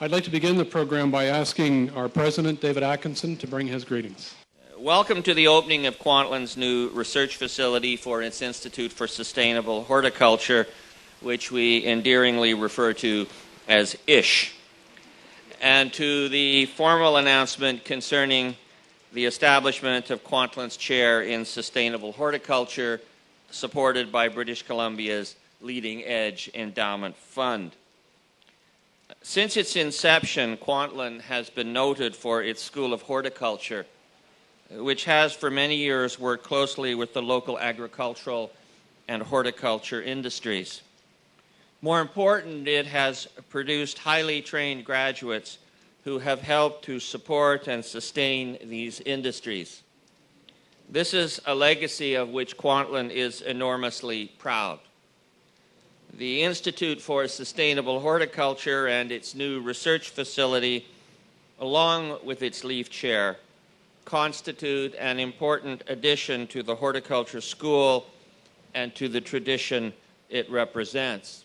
I'd like to begin the program by asking our president, David Atkinson, to bring his greetings. Welcome to the opening of Kwantlen's new research facility for its Institute for Sustainable Horticulture, which we endearingly refer to as ISH, and to the formal announcement concerning the establishment of Kwantlen's chair in sustainable horticulture, supported by British Columbia's Leading Edge Endowment Fund. Since its inception, Kwantlen has been noted for its School of Horticulture, which has for many years worked closely with the local agricultural and horticulture industries. More important, it has produced highly trained graduates who have helped to support and sustain these industries. This is a legacy of which Kwantlen is enormously proud. The Institute for Sustainable Horticulture and its new research facility, along with its leaf chair, constitute an important addition to the horticulture school and to the tradition it represents.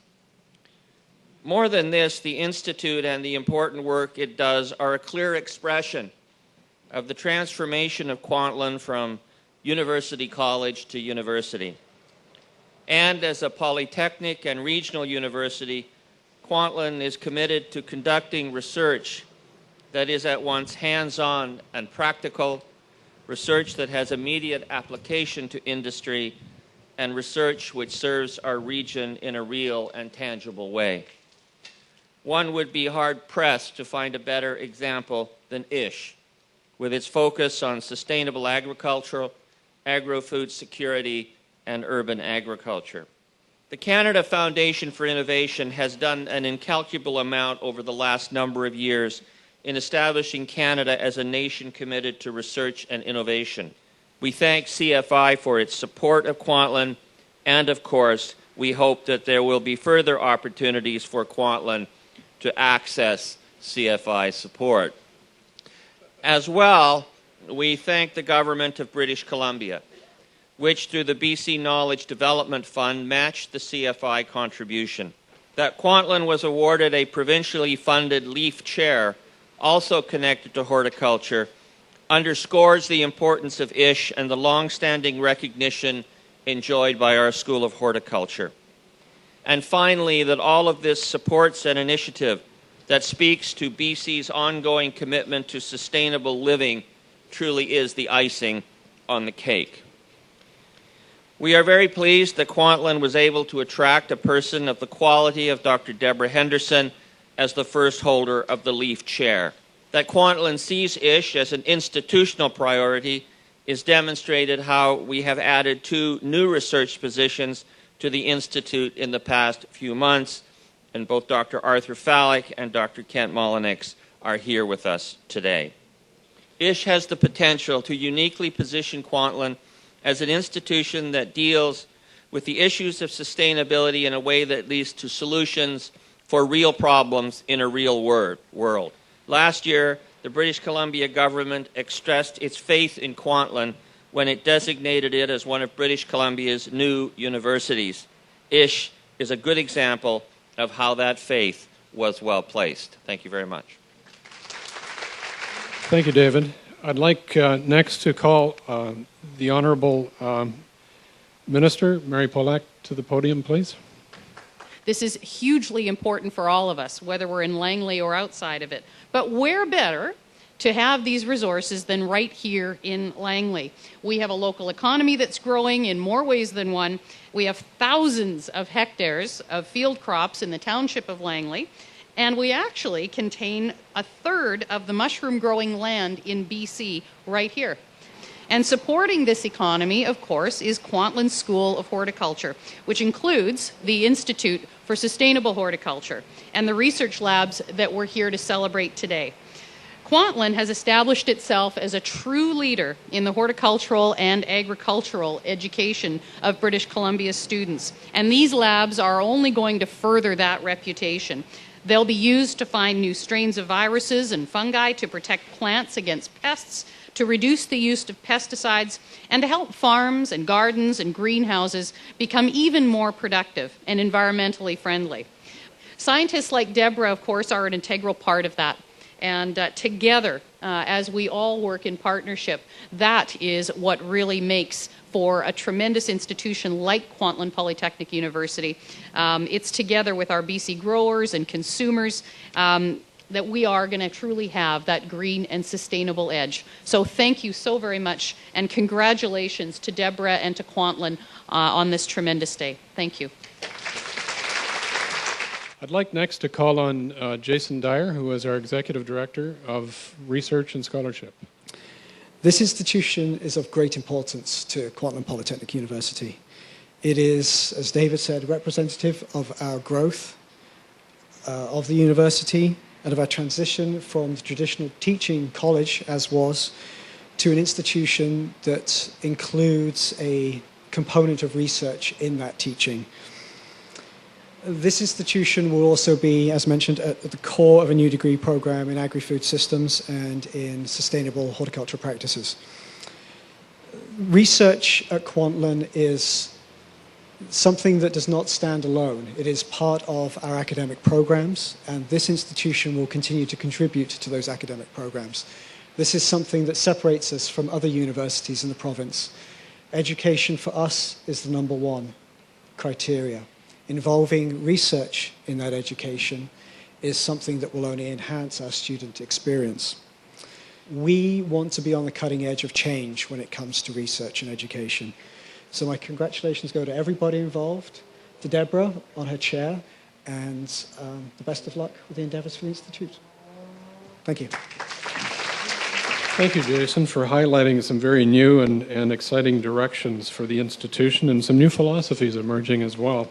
More than this, the Institute and the important work it does are a clear expression of the transformation of Kwantlen from university college to university. And as a Polytechnic and regional university, Kwantlen is committed to conducting research that is at once hands-on and practical, research that has immediate application to industry, and research which serves our region in a real and tangible way. One would be hard-pressed to find a better example than ISH, with its focus on sustainable agriculture, agro-food security, and urban agriculture. The Canada Foundation for Innovation has done an incalculable amount over the last number of years in establishing Canada as a nation committed to research and innovation. We thank CFI for its support of Kwantlen, and of course, we hope that there will be further opportunities for Kwantlen to access CFI support. As well, we thank the Government of British Columbia, which through the BC Knowledge Development Fund matched the CFI contribution. That Kwantlen was awarded a provincially funded leaf chair, also connected to horticulture, underscores the importance of ISH and the long-standing recognition enjoyed by our School of Horticulture. And finally, that all of this supports an initiative that speaks to BC's ongoing commitment to sustainable living truly is the icing on the cake. We are very pleased that Kwantlen was able to attract a person of the quality of Dr. Deborah Henderson as the first holder of the Leaf Chair. That Kwantlen sees ISH as an institutional priority is demonstrated how we have added 2 new research positions to the Institute in the past few months, and both Dr. Arthur Fallick and Dr. Kent Molyneux are here with us today. ISH has the potential to uniquely position Kwantlen as an institution that deals with the issues of sustainability in a way that leads to solutions for real problems in a real world. Last year, the British Columbia government expressed its faith in Kwantlen when it designated it as one of British Columbia's new universities. ISH is a good example of how that faith was well placed. Thank you very much. Thank you, David. I'd like next to call the Honourable Minister, Mary Polak, to the podium, please. This is hugely important for all of us, whether we're in Langley or outside of it. But where better to have these resources than right here in Langley? We have a local economy that's growing in more ways than one. We have thousands of hectares of field crops in the township of Langley, and we actually contain 1/3 of the mushroom growing land in BC right here. And supporting this economy, of course, is Kwantlen School of Horticulture, which includes the Institute for Sustainable Horticulture and the research labs that we're here to celebrate today. Kwantlen has established itself as a true leader in the horticultural and agricultural education of British Columbia students, and these labs are only going to further that reputation. They'll be used to find new strains of viruses and fungi to protect plants against pests, to reduce the use of pesticides, and to help farms and gardens and greenhouses become even more productive and environmentally friendly. Scientists like Deborah, of course, are an integral part of that. And together, as we all work in partnership, that is what really makes for a tremendous institution like Kwantlen Polytechnic University. It's together with our BC growers and consumers that we are going to truly have that green and sustainable edge. So thank you so very much, and congratulations to Deborah and to Kwantlen on this tremendous day. Thank you. I'd like next to call on Jason Dyer, who is our Executive Director of Research and Scholarship. This institution is of great importance to Kwantlen Polytechnic University. It is, as David said, representative of our growth of the university and of our transition from the traditional teaching college, as was, to an institution that includes a component of research in that teaching. This institution will also be, as mentioned, at the core of a new degree program in agri-food systems and in sustainable horticultural practices. Research at Kwantlen is something that does not stand alone. It is part of our academic programs, and this institution will continue to contribute to those academic programs. This is something that separates us from other universities in the province. Education for us is the number one criteria. Involving research in that education is something that will only enhance our student experience. We want to be on the cutting edge of change when it comes to research and education. So my congratulations go to everybody involved, to Deborah on her chair, and the best of luck with the endeavors for the Institute. Thank you. Thank you, Jason, for highlighting some very new and exciting directions for the institution and some new philosophies emerging as well.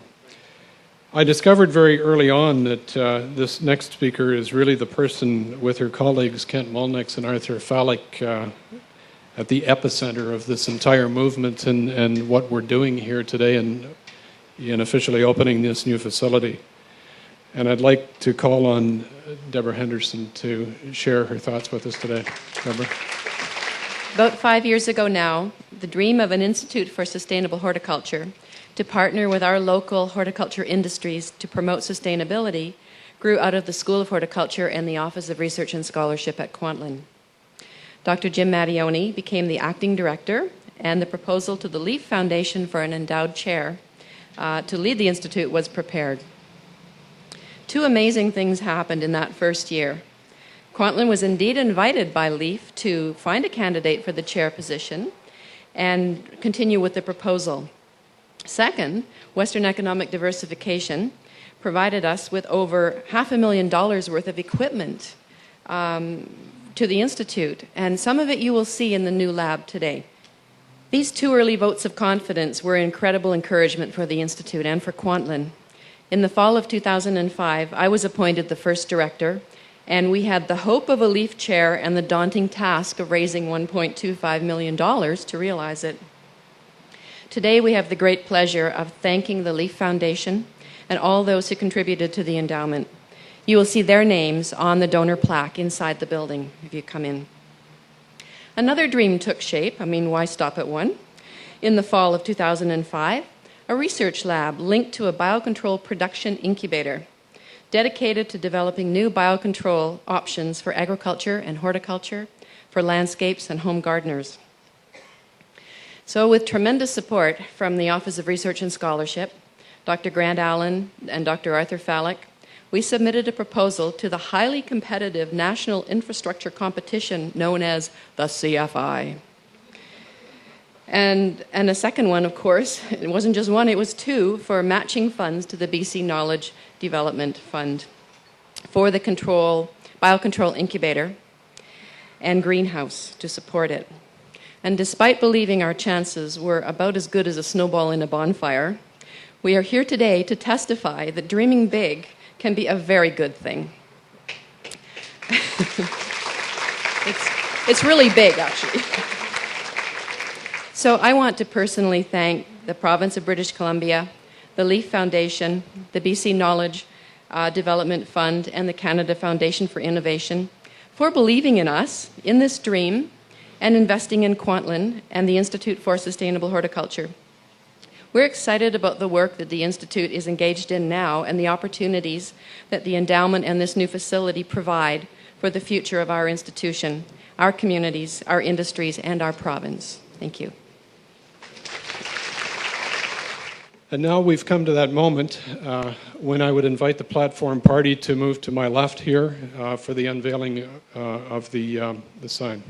I discovered very early on that this next speaker is really the person with her colleagues Kent Mulnix and Arthur Fallick at the epicenter of this entire movement and what we're doing here today in officially opening this new facility. And I'd like to call on Deborah Henderson to share her thoughts with us today. Deborah. About 5 years ago now, the dream of an Institute for Sustainable Horticulture to partner with our local horticulture industries to promote sustainability grew out of the School of Horticulture and the Office of Research and Scholarship at Kwantlen. Dr. Jim Mattioni became the acting director, and the proposal to the Leaf Foundation for an endowed chair to lead the Institute was prepared. Two amazing things happened in that first year. Kwantlen was indeed invited by Leaf to find a candidate for the chair position and continue with the proposal. Second, Western Economic Diversification provided us with over $500,000 worth of equipment to the Institute, and some of it you will see in the new lab today. These two early votes of confidence were incredible encouragement for the Institute and for Kwantlen. In the fall of 2005, I was appointed the first director, and we had the hope of a Leaf chair and the daunting task of raising $1.25 million to realize it. Today, we have the great pleasure of thanking the Leaf Foundation and all those who contributed to the endowment. You will see their names on the donor plaque inside the building if you come in. Another dream took shape. Why stop at one? In the fall of 2005, a research lab linked to a biocontrol production incubator dedicated to developing new biocontrol options for agriculture and horticulture, for landscapes and home gardeners. So with tremendous support from the Office of Research and Scholarship, Dr. Grant Allen and Dr. Arthur Fallick, we submitted a proposal to the highly competitive national infrastructure competition known as the CFI. And a second one, of course, it wasn't just one, it was two, for matching funds to the BC Knowledge Development Fund for the biocontrol incubator and greenhouse to support it. And despite believing our chances were about as good as a snowball in a bonfire, we are here today to testify that dreaming big can be a very good thing. It's really big, actually. So I want to personally thank the Province of British Columbia, the Leaf Foundation, the BC Knowledge Development Fund, and the Canada Foundation for Innovation for believing in us, in this dream, and investing in Kwantlen and the Institute for Sustainable Horticulture. We're excited about the work that the Institute is engaged in now and the opportunities that the endowment and this new facility provide for the future of our institution, our communities, our industries, and our province. Thank you. And now we've come to that moment when I would invite the platform party to move to my left here for the unveiling of the sign.